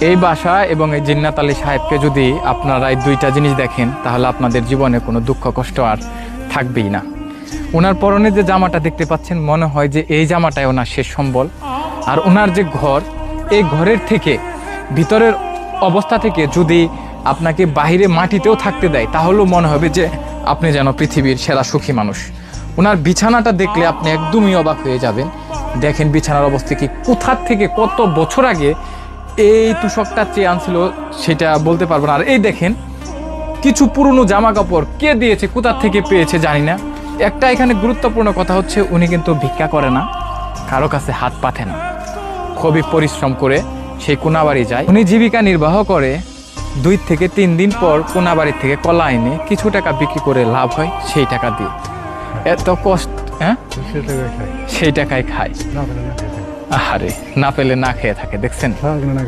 এই বাসা এবং এই জিন্নাত আলী সাহেবকে যদি আপনারা এই দুইটা জিনিস দেখেন, তাহলে আপনাদের জীবনে কোনো দুঃখ কষ্ট আর থাকবেই না। ওনার পরনে যে জামাটা দেখতে পাচ্ছেন, মনে হয় যে এই জামাটাই ওনার শেষ সম্বল। আর ওনার যে ঘর, এই ঘরের থেকে ভিতরের অবস্থা থেকে যদি আপনাকে বাহিরে মাটিতেও থাকতে দেয়, তাহলেও মনে হবে যে আপনি যেন পৃথিবীর সেরা সুখী মানুষ। ওনার বিছানাটা দেখলে আপনি একদমই অবাক হয়ে যাবেন। দেখেন বিছানার অবস্থা কি, কোথা থেকে কত বছর আগে এই তুষকটা চেয়ে আনছিল সেটা বলতে পারবো না। আর এই দেখেন কিছু পুরনো জামা কাপড় কে দিয়েছে, কোথা থেকে পেয়েছে জানি না। একটা এখানে গুরুত্বপূর্ণ কথা হচ্ছে, উনি কিন্তু ভিক্ষা করে না, কারো কাছে হাত পাতে না, খুবই পরিশ্রম করে সেই কোনাবাড়ি যায়। উনি জীবিকা নির্বাহ করে 2 থেকে 3 দিন পর কোনাবাড়ি থেকে কলা এনে কিছু টাকা বিক্রি করে লাভ হয়, সেই টাকা দিয়ে এত কষ্ট, হ্যাঁ সেই টাকায় খায়। আহারে, না পেলে না খেয়ে থাকে, দেখছেন।